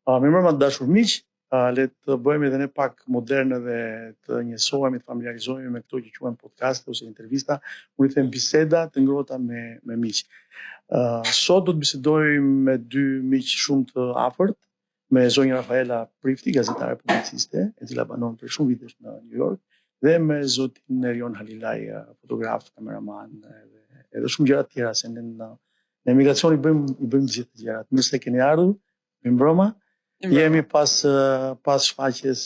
Mirë më të dashur miq, le të bëhemi edhe ne pak moderne dhe të njësohemi, të familiarizohemi me këto që quhen podcast ose intervista, unë i them biseda të ngrohta me miq. Sot do të bisedojmë me dy miq shumë të afërt, me zonjën Rafaela Prifti, gazetare publiciste, e cila banon për shumë vitesh në New York, dhe me zotin Erion Halilaj, fotograf, kameraman, edhe shumë gjëra të tjera, se ne në emigracion i bëjmë gjithë gjërat. Mirë se keni ardhur, mirëmbrëma. Jemi pas shfaqjes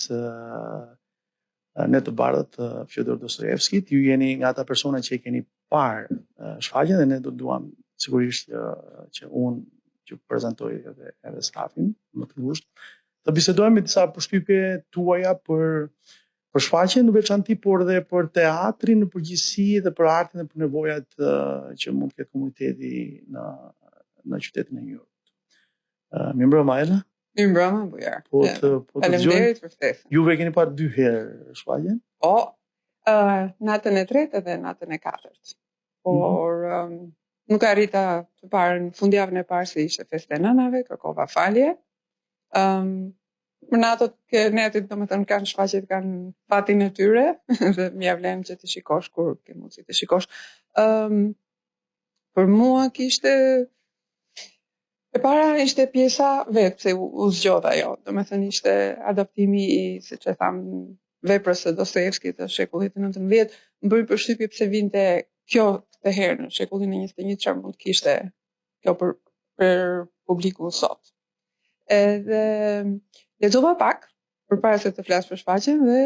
Ne të bardhët Fjodor Dostojevskit. Ju jeni nga ata persona që e keni parë shfaqjen dhe ne do duam sigurisht që unë që prezantoj edhe stafin më të ngushtë të bisedojmë me disa përshtypje tuaja për shfaqjen në veçanti, por edhe për teatrin në përgjithësi dhe për artin dhe për nevojat që mund të ketë komuniteti në qytetin e New York. Mirëmbrëma Ela. Mirëmbrëma Bujar. Faleminderit për ftesën. Juve keni parë 2 herë shfaqjen? Po, natën e 3 dhe natën e 4. Por nuk arrita të parën fundjavën e parë se ishte festa e nënave, kërkova falje. Për natët ke netit, domethënë kanë shfaqjet, kanë fatin e tyre dhe m'ia vlen që të shikosh kur ke mundësi të shikosh. Për mua kishte e para ishte pjesa vetë, pse u zgjodha ajo. Domethënë ishte adaptimi i, siç e tham, veprës së Dostojevskit të shekullit të 19, më bëri përshtypje pse vinte kjo këtë herë në shekullin e 21, çfarë mund të kishte kjo për publikun sot. Edhe lexova pak përpara se të flas për shfaqjen dhe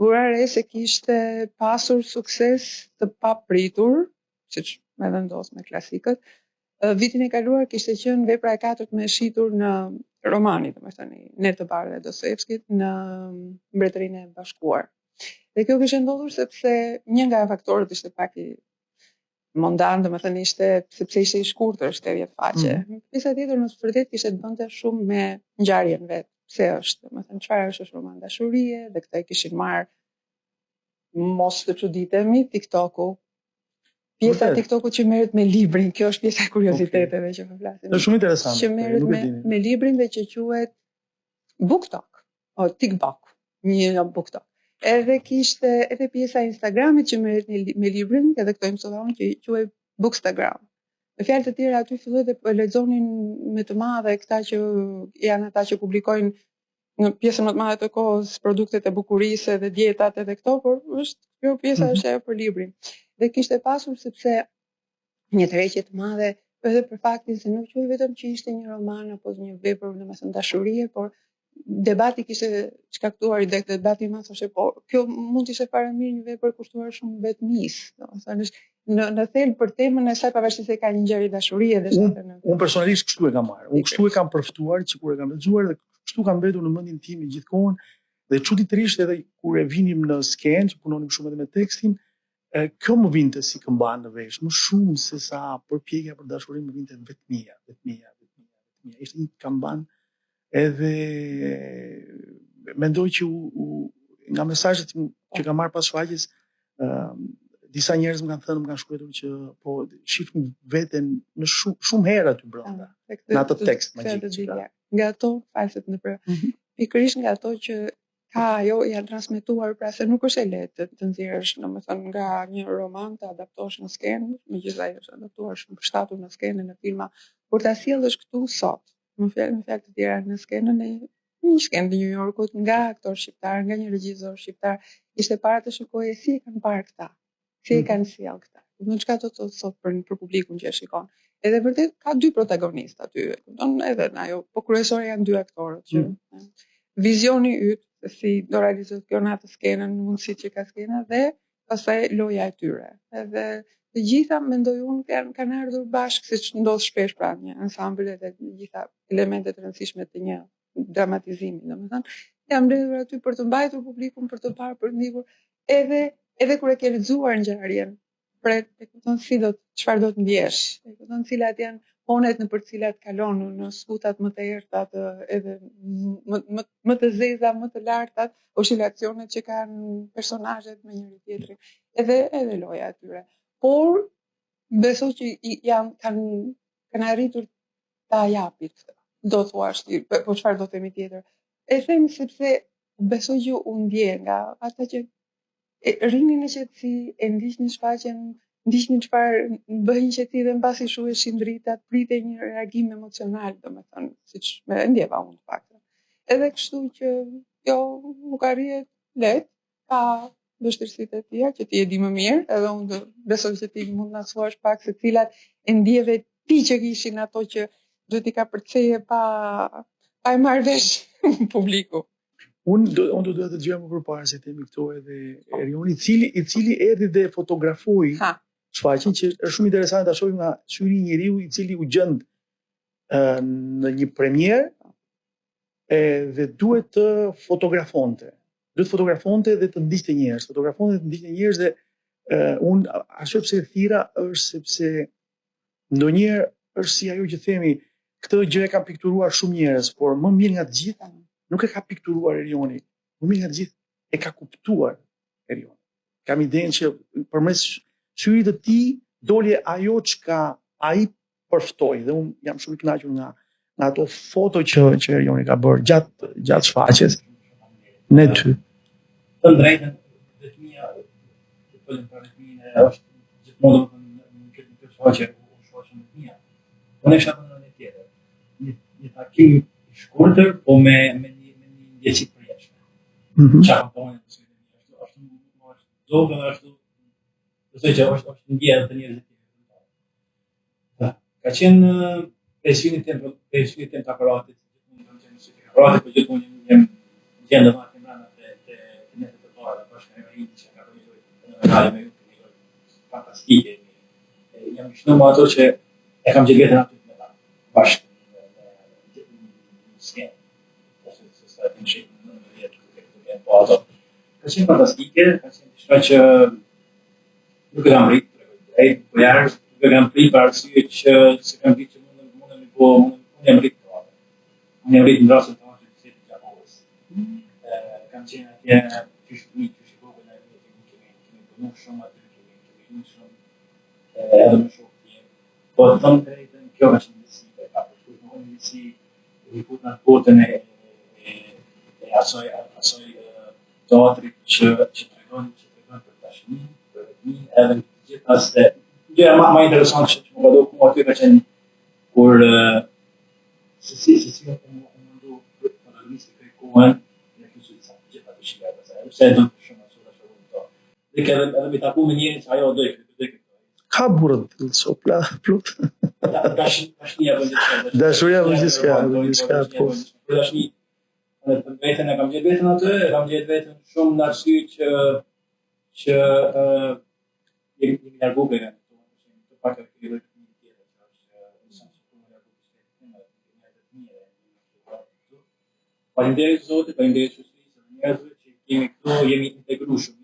vura re se kishte pasur sukses të papritur, siç më vendos me klasikët. Vitin e kaluar kishte qenë vepra e 4 me shitur në romani, domethënë Ne të bardhë e Dostojevskit në Mbretërinë e Bashkuar. Dhe kjo kishte ndodhur sepse një nga faktorët ishte pak i mondan, domethënë ishte sepse ishte i shkurtër, 70 faqe. Pjesa tjetër në të vërtetë kishte të bënte shumë me ngjarjen vet. Pse është, domethënë çfarë është roman dashurie, dhe këtë e kishin marrë, mos të çuditemi, TikToku. Pjesa e TikTokut që merret me librin, kjo është pjesa e kurioziteteve që po flasim. Është shumë interesante. Që merret me librin dhe që quhet BookTok, TikTok, një BookTok. Edhe kishte edhe pjesa e Instagramit që merret me librin, edhe këto mësollon që quhet Bookstagram. Me fjalë të tjera, aty filloi dhe po lexonin me të madhe këta që janë ata që publikojnë në pjesën më të madhe të kohës produktet e bukurisë dhe dietat edhe këto, por kjo pjesa është ajo për librin. Dhe kishte pasur sepse një tërheqje të madhe edhe për faktin se nuk quhej vetëm që ishte një roman apo një vepër domethënë dashurie, por debati kishte shkaktuar dhe debati i madh thoshte po kjo mund të ishte fare mirë një vepër kushtuar shumë vetmisë, domethënë në thelb për temën e saj pavarësisht se ka një ngjarje dashurie dhe unë personalisht kështu e kam marrë. Unë kështu e kam përftuar që kur e kam lexuar dhe kështu kam mbetur në mendjen time gjithkohën dhe çuditërisht edhe kur e vinim në skenë që punonim shumë edhe me tekstin, kjo më vinte si këmban në vesh, më shumë se sa përpjekja për dashurinë më vinte vetmia. Ishte një këmban edhe mendoj që nga mesazhet që kam marrë pas shfaqjes, disa njerëz më kanë thënë, më kanë shkruar që po shifin veten në shumë herë aty brenda. Në atë tekst magjik. Nga ato falset në pikërisht nga ato që ka ajo janë transmetuar, pra se nuk është e lehtë të nxjerrësh, domethënë nga një roman të adaptosh në skenë, megjithatë ajo është adaptuar shumë përshtatur në skenë, në filma, por ta sjellësh këtu sot. Më fjalë të tjera në skenën e një skenë të New Yorkut, nga aktor shqiptar, nga një regjisor shqiptar, ishte para të shikojë si e kanë parë këta, si e kanë sjellë këta. Në çka do të thotë sot për publikun që e shikon. Edhe vërtet ka 2 protagonistë aty. Edhe ajo, po kryesore janë 2 aktorët që vizioni yt se si do realizohet kjo në atë skenën, mundësitë që ka skena dhe pastaj loja e tyre. Edhe të gjitha mendoj unë kanë ardhur bashkë, siç ndodh shpesh pra një ansambël edhe të gjitha elementet e rëndësishme të një dramatizimi, domethënë jam mbledhur aty për të mbajtur publikun, për të parë, për të ndjekur, edhe kur e ke lexuar ngjarjen, pret e kupton çfarë do të ndjesh, e kupton cilat janë ponet në për cilat kalon në skutat më të errta, edhe më të zeza, më të larta, oscilacionet që kanë personazhet me njëri tjetrin, edhe loja e tyre. Por besoj që kanë arritur ta japin këtë. do thuash ti, po çfarë do themi tjetër? E them sepse besoj që u ndje nga ata që rrinin në qetësi, e ndiqnin shfaqjen, ndiqnin çfarë bëjnë qetësi dhe mbasi shuheshin dritat, pritej një reagim emocional, domethënë, siç më ndjeva unë të paktën. Edhe kështu që jo nuk arrihet lehtë, ka vështirësitë e tija që ti e di më mirë, edhe unë besoj që ti mund na thuash pak se cilat e ndjeve ti që kishin ato që duhet i ka përktheje pa e marrë vesh publiku. Unë do të gjëja më përpara se temi këto edhe Erioni, i cili erdhi dhe fotografoi shfaqjen, që është shumë interesante ta shohim nga syri i njeriu i cili u gjend në një premierë dhe duhet të fotografonte. Duhet fotografonte dhe të ndiqte njerëz. Fotografonte dhe të ndiqte njerëz dhe unë arsye pse e thira është sepse ndonjëherë është si ajo që themi, këtë gjë e kanë pikturuar shumë njerëz, por më mirë nga të gjitha nuk e ka pikturuar Erioni. Më mirë nga të gjithë e ka kuptuar Erioni. Kam idenë që përmes syrit të tij doli ajo çka ai përftoi dhe unë jam shumë i kënaqur nga ato foto që Erioni ka bërë gjatë shfaqjes. Ne ty. Të drejtën vetmia që folën për vetminë është gjithmonë në këtë shfaqje u shoqën vetmia. Unë isha në një tjetër. Një takim i shkurtër, po me një ndjesi të përjetshme. Çfarë po unë është zogën ashtu. Besoj që është ndjeja të njerëzve të tjerë. Ka qenë presioni tem të aparatit, aparatit po gjithmonë jam gjendë më të mbrana të netë të para, bashkë me ai që ka realizuar me ju fantastike. Jam shënuar me ato që e kam gjetur vetëm aty me ta. Bashkë në skenë. Ka qenë fantastike, ka qenë diçka që nuk e kam rritë, po jashtë nuk e kam rritë për arsye që se kam ditë që unë jam rritë të atë. Unë jam rritë në rasën të atë që të Japonës. Kam qenë atje qysh fëmijë, qysh i vogël, kemi punu shumë aty, kemi shumë edhe me shokë tjerë. Po të thëmë të drejtën, kjo ka qenë ndësi, ka përshkuar më ndësi, i fut në botën e asoj teatrit që tregon për tashmin, për vetmin, edhe gjithashtu gjëja më interesante që më ka dhënë aty ka qenë kur se si unë mundu protagonistë të kohën në këtë gjitha të shqiptar të saj. Se do të shumë ashtu këto. Dhe edhe me taku me njerëz që ajo do të Ka burrë të sopla plot. Dashuria bën diçka. Dashuria bën diçka, po. Dashni vetën e kam gjetur vetën aty, e kam gjetur vetën shumë në arsye që jemi largu nga të pak e këtë Faleminderit Zotit, faleminderit shoqërisë, njerëzve që kemi këtu, jemi integruar shumë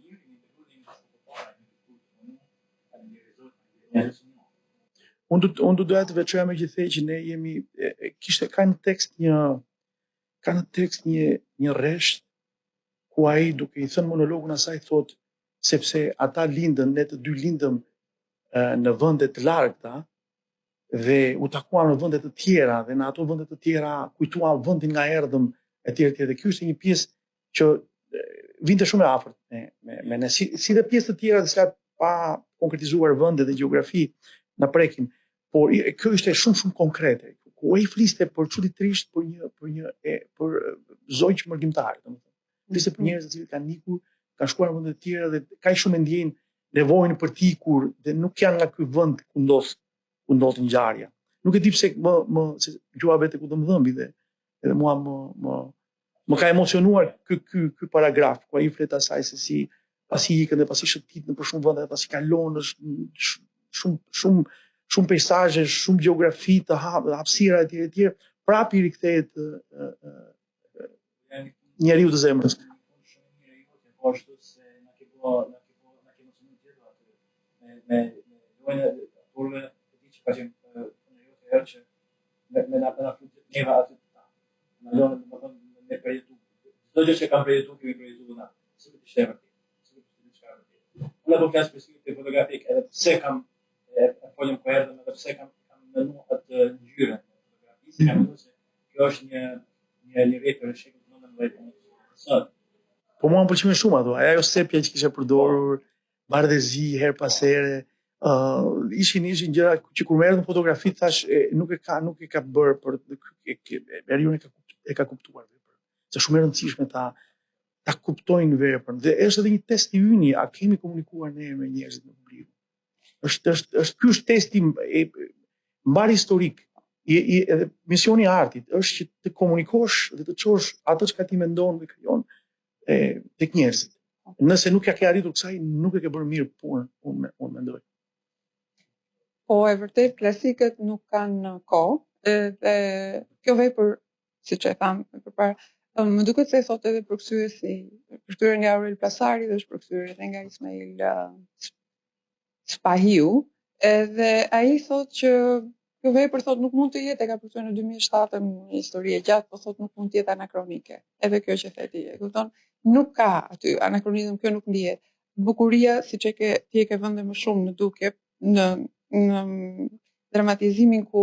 mirë, Unë do doja të veçoja me gjithë që ne jemi ka në tekst një rresht ku ai duke i thënë monologun asaj thot sepse ata lindën, ne të dy lindëm në vende të largëta dhe u takuam në vende të tjera dhe në ato vende të tjera kujtuam vendin nga erdhëm etj. Dhe kjo është një pjesë që vinte shumë e afërt me ne, si dhe pjesë të tjera të cilat pa konkretizuar vende dhe gjeografi na prekin, por kjo ishte shumë konkrete. Ku ai fliste për çuditërisht për zonjë mërgjimtare, domethënë. Fliste për njerëz të cilët kanë ikur, kanë shkuar në vende të tjera dhe kaq shumë ndjejnë nevojën për të ikur dhe nuk janë nga ky vend ku ndodh ngjarja. Nuk e di pse se gjua vetë ku do më dhëmbi dhe edhe mua më ka emocionuar ky paragraf ku ai flet asaj se si pasi ikën dhe pasi shëtitën për shumë vende, pasi kalon shumë peizazhe, shumë gjeografi të hapësira etj. Prapë i rikthehet njeriu të zemrës. Po ashtu se na ke emocionuar me lojën e turve, di që ka qenë herë që me na neva aty. Na lënë domethënë me përjetu. Çdo gjë që kam përjetuar, kemi përjetuar na. Sigurisht ishte e vërtetë. Unë do të flas për si fotografik, edhe pse kam folëm për erdhën, edhe pse kam menuar atë ngjyrën e fotografisë, kam menuar se kjo është një rrjetë e shekullit 19 sot. Po mua më pëlqen shumë ato. Ajo sepja që kishe përdorur, bardhëzi her pas here, ishin gjëra që kur merret në fotografi thash nuk e ka bërë për Eriun e ka kuptuar vepër. Se shumë e rëndësishme ta kuptojnë veprën. Dhe është edhe një test i yni, a kemi komunikuar ne me njerëzit në publik. Ky është testi mbar historik. Edhe misioni i artit është që të komunikosh dhe të çosh atë çka ti mendon dhe krijon tek njerëzit. Nëse nuk ja ke arritur kësaj, nuk e ke bërë mirë punën, unë mendoj. Po, e vërtet, klasikët nuk kanë kohë, dhe kjo vepër, siç e tham përpara, më duket se thotë edhe përkthyer nga Aurel Plasari dhe është përkthyer edhe nga Ismail Spahiu, edhe ai thotë që kjo vepër thotë nuk mund të jetë, e ka përkthyer në 2007 një histori e gjatë, po thotë nuk mund të jetë anakronike. Edhe kjo që the ti, e kupton? Nuk ka aty anakronizëm, kjo nuk ndihet. Bukuria, siç ti e ke vënë më shumë në dukje, në dramatizimin ku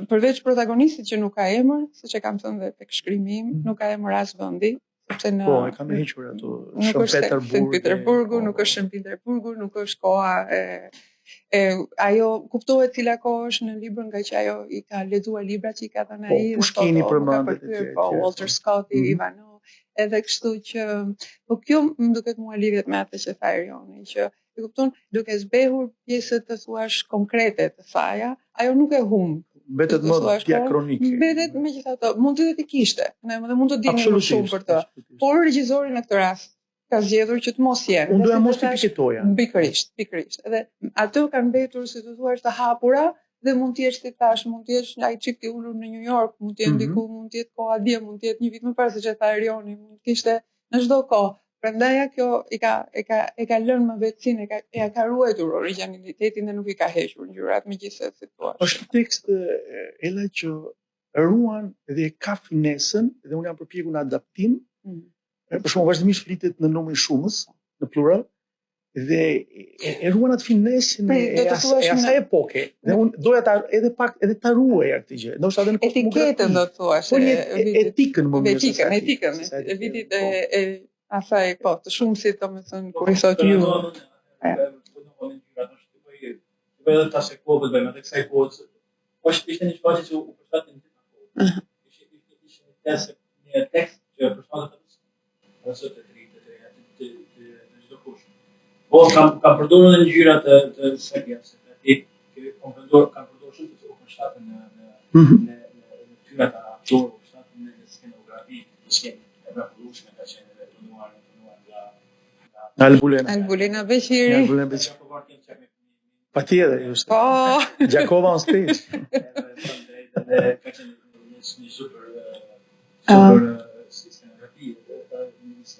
përveç protagonistit që nuk ka emër, siç e kam thënë dhe tek shkrimi im, nuk ka emër as vendi, sepse në Po, e kanë hequr ato Shën Peterburgu, nuk është Shën Peterburgu, nuk është koha ajo kuptohet cila kohë është në libër nga që ajo i ka lexuar libra që i ka thënë ai. Po, Pushkini përmendet po, Walter Scott, Ivanov, edhe kështu që po kjo më duket mua lidhet me atë që tha Erioni, që e kupton, duke zbehur pjesët të thuash konkrete të faja, ajo nuk e humb. Mbetet më diakronike. Mbetet megjithatë, mund të ti kishte, ne mund të dinim më shumë për të. Por regjizori në këtë rast ka zgjedhur që të mos jenë. Unë doja mos të piketoja. Pikërisht. Edhe ato kanë mbetur, si të thuash, të hapura dhe mund të jesh si tash, mund të jesh ai çik i ulur në New York, mund të jetë diku, mund të jetë koha dje, mund të jetë një vit më parë, siç e tha Erioni, mund të kishte në çdo kohë. Prandaj kjo e ka lënë më vetësinë, e ka ruajtur origjinalitetin dhe nuk i ka hequr ngjyrat, megjithëse si thua. Është tekst Ella që ruan dhe ka finesën, dhe unë jam përpjekur në adaptim. Për shembull, vazhdimisht flitet në numrin shumës, në plural, dhe e ruan atë finesën e asaj epoke. Dhe unë doja edhe ta ruaja këtë gjë. Ndoshta edhe në etiketën do të thuash. Po etikën më mirë. Etikën e vitit asaj, po, të shumësit, domethënë, kur i thotë ju. Edhe ta se kohë bëjmë, atë kësaj kohës, ishte një shfaqje që u përshtatin gjithë kohë. Ishte një tekst që përshtatet edhe sot të çdo kush. Po kam përdorur në ngjyra të Serbias, aty kam përdorur shumë të u përshtaten në ngjyra të aktorëve, përshtaten në skenografi, në skenë e vrapullshme ka qenë edhe punuar nga Albulena Beqiri. Patjetër, just. Po. Gjakova on stage. Edhe ka qenë një super skenografi,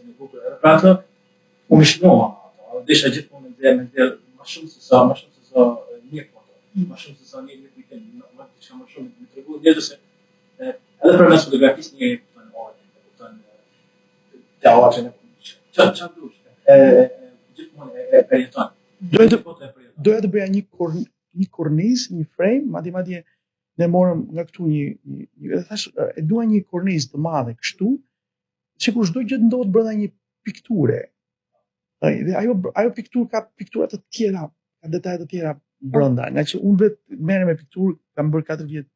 një bukur. Pra ato unë shnova, desha gjithmonë me më shumë se sa një foto, më shumë se sa një weekend, më diçka më shumë më tregu njerëz se edhe për mes fotografisë një kupton teatrin e çfarë dush. Gjithmonë e përjeton. Doja të bëja një kornizë, një frame, madje ne morëm nga këtu një thash, e dua një kornizë të madhe kështu, sikur çdo gjë ndodhet brenda një pikture. Dhe ajo pikturë ka piktura të tjera, ka detaje të tjera brenda, nga që unë vetë merrem me pikturë, kam bërë 4 vjet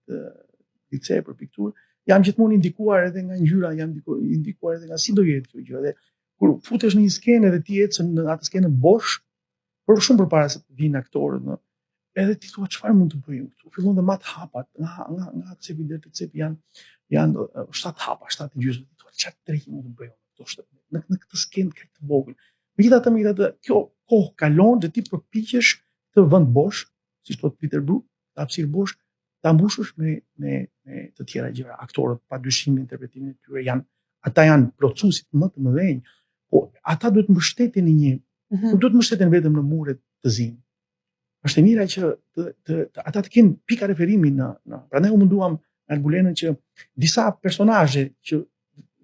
lice për pikturë, jam gjithmonë indikuar edhe nga ngjyra, jam indikuar edhe nga si do jetë kjo gjë. Dhe kur futesh në një skenë dhe ti ecën në atë skenë bosh, por shumë përpara se të vinë aktorët, edhe ti thua çfarë mund të bëjmë këtu. Fillon dhe mat hapat, nga cepi deri te cepi janë 7 hapa, 7 gjysmë. Ti thua çfarë drejtë mund të bëjmë këtu në këtë skenë kaq të vogël. Megjithatë, kjo kohë kalon dhe ti përpiqesh të vend bosh, siç thotë Peter Brook, të hapësirë bosh, ta mbushësh me të tjera gjëra. Aktorët padyshim interpretimin e tyre ata janë plocuesit më të mëdhenj, po ata duhet mbështeten në një, nuk duhet mbështeten vetëm në muret të zi. Është e mira që ata të kenë pika referimi në. Prandaj u munduam në Albulenën që disa personazhe që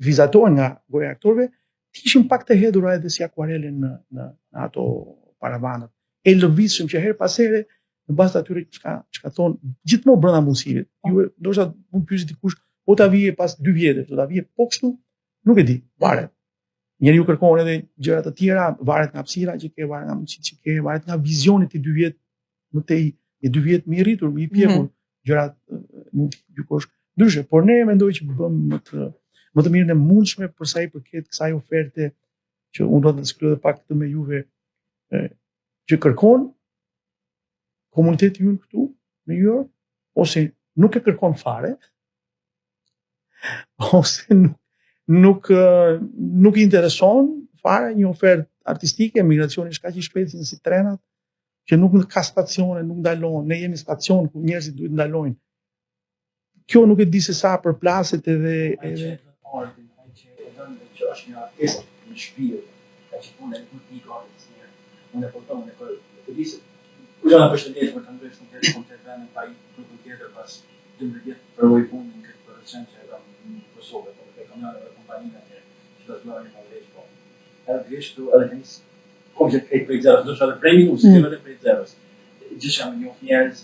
vizatojnë nga goja e aktorëve të ishin pak të hedhura edhe si akuarele në ato paravanët. E lëvizshëm që her pas here në bazë të atyre çka thon gjithmonë brenda mundësive. Ju ndoshta mund pyesni dikush, po ta vije pas 2 vjetësh, do ta vije po kështu, nuk e di, varet. Njeriu kërkon edhe gjëra të tjera, varet nga hapësira që ke, varet nga mundësitë që ke, varet nga vizioni i 2 vjet më tej, i 2 vjet më i rritur, më i pjekur, gjërat mund të gjykosh ndryshe, por ne mendoj që bëm më të mirën e mundshme për sa i përket kësaj oferte që unë do të diskutoj edhe pak këtë me juve, që kërkon komuniteti ynë këtu në New York, ose nuk e kërkon fare, ose nuk i intereson fare një ofertë artistike, migracioni është kaq i shpejtë si trenat, që nuk ka stacione, nuk ndalojnë, ne jemi stacion ku njerëzit duhet ndalojnë. Kjo nuk e di se sa përplaset edhe që është një artist në shpirt, ka që punë e kultikë artistënia. Unë e portoj në këdisë. Unë na përshëndes për të ndërtuar një kontakt me pa i grupin tjetër pas 12 vjet provoj punën në këtë producent që e kam në Kosovë, por e kam marrë kompaninë që do të marrë në Vlorë. Edhe gjithashtu edhe tenis komplet këtë për zeros, do të thotë premi muzikë edhe për zeros. Gjithashtu më njoh njerëz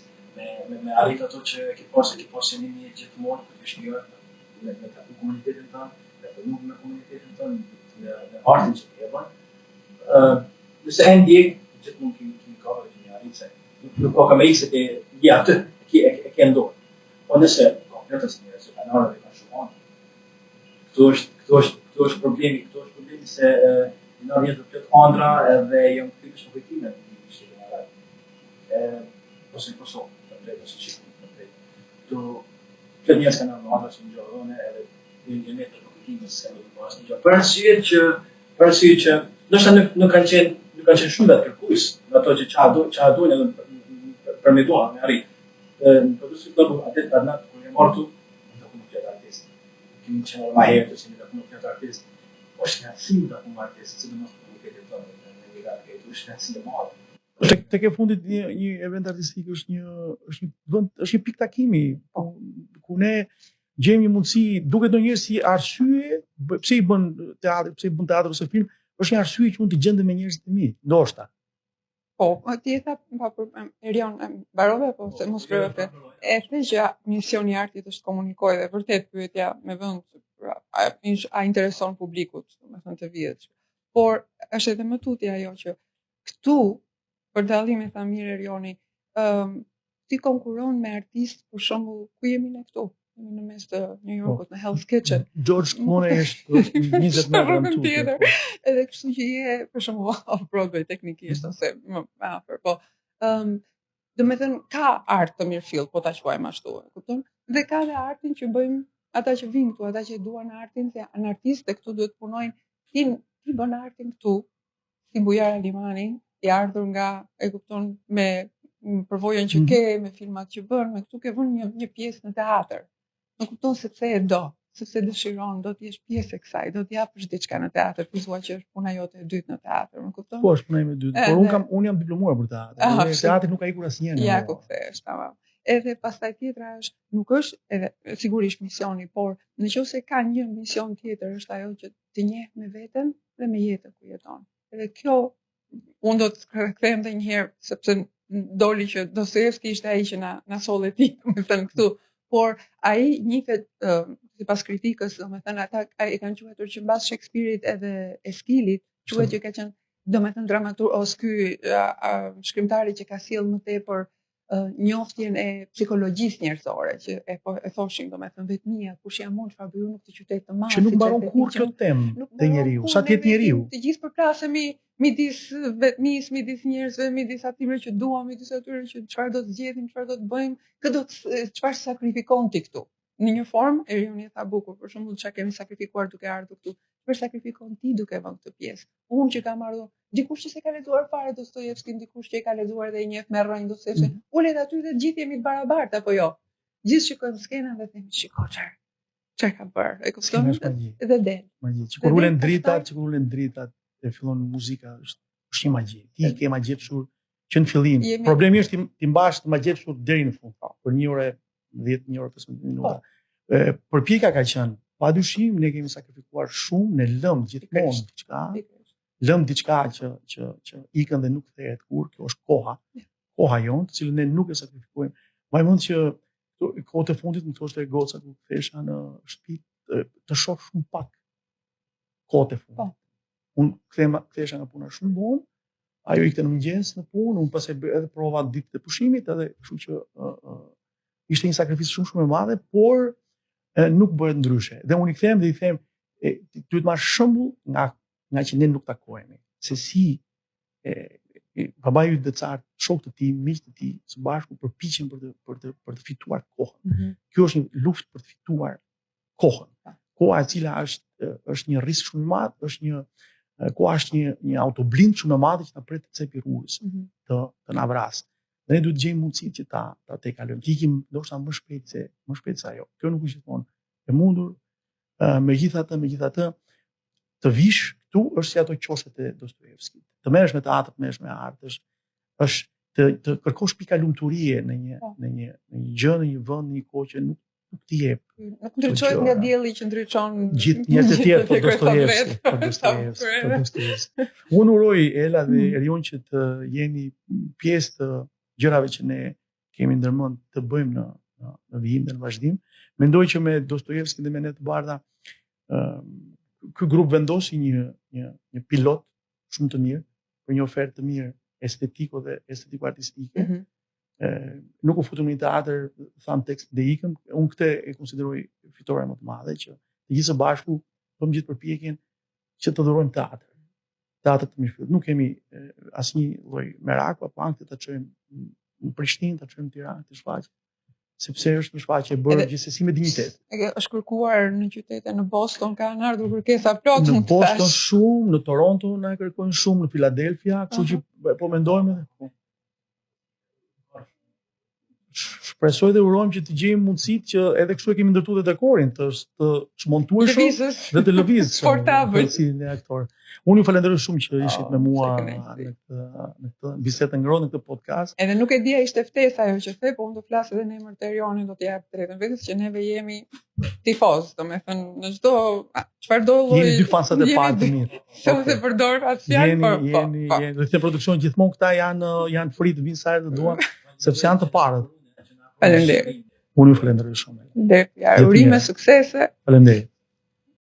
me arrit ato që ke pasë një gjithmonë për të shkruar me komunitetin tonë, nuk me komunitetin tonë, me artin që ke bën. Nëse e ndjek, gjithmonë kemi kohë që një arrit se nuk ka me ikse të ja aty, e ke ndorë. Po nëse kompletës njerëz që kanë ardhur dhe kanë shumon, këtu është problemi se në vjen të plot ëndra edhe janë këtu në shpëtime në shqiptar në Arab. Ose në Kosovë, të drejtë ose shqiptar të drejtë. Këtu këtë njerëz kanë ardhur që në gjallëne edhe në një të shpëtimit se nuk pas një gjallë. Për arsye që ndoshta nuk kanë qenë shumë vetë kërkues në ato që çfarë duhen edhe për me doha me arrit. Në produsit të atë Bernat kur e martu në komunitet artist. Kemi qenë më herë të në komunitet artist. Është një asim të artist, sidomos në komunitetin tonë në legat këtu është një asim të madh. Tek e fundit një event artistik është një pikë takimi ku ne gjejmë një mundësi, duket ndonjëherë si arsye pse i bën teatr ose film, është një arsye që mund të gjendem me njerëz të mi, ndoshta. Po, ti e tha Erion, mbarove po se mos prove. E the që misioni i artit është komunikoj dhe vërtet pyetja me vend a intereson publikut, domethënë të vjetër. Por është edhe më tutje ajo që këtu për dallim e tha mirë Erioni, ti konkuron me artistë për shembull ku jemi ne këtu, jemi në mes të New Yorkut, në Hell's Kitchen. George Clooney është 20 metra më tutje. Edhe kështu që je për shembull off-Broadway teknikisht ose më afër, po domethënë ka art të mirëfill, po ta quajmë ashtu, e kupton? Dhe ka dhe artin që bëjmë ata që vinë këtu, ata që duan artin, se an artistë këtu duhet punojnë, ti bën artin këtu, si Bujar Alimani, i ardhur nga, e kupton, me përvojën që ke, me filmat që bën, me këtu ke vënë një pjesë në teatr. Në kupton sepse e do, sepse dëshiron, do të jesh pjesë e kësaj, do të japësh diçka në teatr, thua që është puna jote e dytë në teatr, më kupton? Po, është puna ime e dytë, por unë jam diplomuar për teatr. Teatri nuk ka ikur asnjëherë. Ja, ku kthehesh, tamam. Edhe pastaj tjetra është, nuk është edhe sigurisht misioni, por nëse ka një mision tjetër është ajo që të njeh me veten dhe me jetën ku jeton. Edhe kjo unë do të kthehem edhe një herë sepse doli që Dostojevski ishte ai që na solli ti, domethënë këtu, por ai njihet sipas kritikës, domethënë ata e kanë quajtur që mbas Shakespeare-it edhe Eskilit, quhet që ka qenë domethënë dramaturg ose ky shkrimtari që ka sjell më tepër njoftjen e psikologjisë njerëzore që e thoshin domethënë vetmia, kush jam unë, çfarë bëj unë në këtë qytet të madh. Që nuk mbaron kurrë kjo temë te njeriu, sa të jetë njeriu. Të gjithë përplasemi midis vetmisë, midis njerëzve, midis atyre që duam, midis atyre që çfarë do të zgjedhim, çfarë do të bëjmë, çfarë sakrifikon ti këtu. Në një formë, Erioni e tha bukur, për shembull, çka kemi sakrifikuar duke ardhur këtu. Çfarë sakrifikon ti duke vënë këtë pjesë? Unë që kam ardhur, dikush që s'e ka lexuar fare Dostojevskin, dikush që e ka lexuar dhe e njeh me rrënjë Dostojevskin. Ulet aty dhe gjithë jemi të barabartë apo jo? Gjithë shikojmë skenën dhe themi, shiko çfarë ka bërë. E kupton? Dhe del. Magji. Kur ulen dritat e fillon muzika, është një magji. Ti ke magjepsur që në fillim. Problemi është ti mbash të magjepsur deri në fund. Për 1 orë, 10, 1 orë 15 minuta. Përpjekja ka qenë, padyshim ne kemi sakrifikuar shumë, ne lëm gjithmonë diçka. Lëm diçka që ikën dhe nuk kthehet kurrë, kjo është koha. Koha jonë, të cilën ne nuk e sakrifikojmë. Mbaj mend që kohët e fundit më thoshte goca ku kthesha në shtëpi të shoh shumë pak kohët e fundit. Unë kthesha nga puna shumë vonë, ajo ikte në mëngjes në punë, unë pastaj bëj edhe prova ditët e pushimit, edhe kështu që ishte një sakrificë shumë e madhe, por nuk bëhet ndryshe. Dhe unë i kthem dhe i them, duhet marrë shembull nga që ne nuk takohemi. Se si babai yt decar, shokët e tij, miqtë e tij, së bashku përpiqen për të fituar kohën. Kjo është një luftë për të fituar kohën. Koha e cila është një risk shumë i madh, koha është një autoblind shumë e madhe që na pret të cepi rrugës, të na vrasë. Dhe ne duhet të gjejmë mundësi që ta tejkalojmë. Të ikim ndoshta më shpejt se ajo. Kjo nuk është gjithmonë e mundur. Megjithatë, të vish këtu është si ato qoshet e Dostojevskit. Të merresh me teatr, të merresh me art, është të kërkosh pika lumturie në një gjë, në një vend, në një kohë që nuk t'i jep. Nuk ndriçohet nga dielli që ndriçon gjithë njerëzit e tjerë për Dostojevski. Unë uroj Ela dhe Erion që të jeni pjesë të gjërave që ne kemi ndërmend të bëjmë në vijim dhe në vazhdim. Mendoj që me Dostojevski dhe me Ne të Bardha ky grup vendosi një pilot shumë të mirë për një ofertë të mirë estetiko-artistike. Nuk u futëm në një teatr, tham tekst dhe ikëm. Unë këtë e konsideroj fitore më të madhe, që të gjithë së bashku bëmë gjithë përpjekjen që të dhurojmë teatr. Teatr të mirëfillt. Nuk kemi asnjë lloj meraku apo ankth ta çojmë në Prishtinë, ta çojmë në Tiranë, të shfaqet, sepse është një shfaqje e bërë gjithsesi me dinjitet. Është kërkuar në qytete, në Boston kanë ardhur kërkesa plot. Në Boston shumë, në Toronto na e kërkojnë shumë, në Philadelphia, kështu që po mendojmë edhe. Shpresoj dhe urojmë që të gjejmë mundësitë që edhe kështu e kemi ndërtuar dhe dekorin të çmontueshëm dhe të lëvizshëm portabël cilin e aktor. Unë ju falenderoj shumë që ishit me mua në këtë bisedë ngrohtë, në këtë podcast. Edhe nuk e dija ishte ftesë ajo që the, po unë do flas edhe në emër të Erionit, do të jap drejtën vetes që neve jemi tifoz, domethënë në çdo çfarëdo lloj. Jeni dy fansat e parë të mirë. Se përdor atë fjalë, jeni në produksion gjithmonë këta janë free të vinë sa herë të duan, sepse janë të parët. Faleminderit. Unë ju falenderoj shumë. Urime suksese. Faleminderit.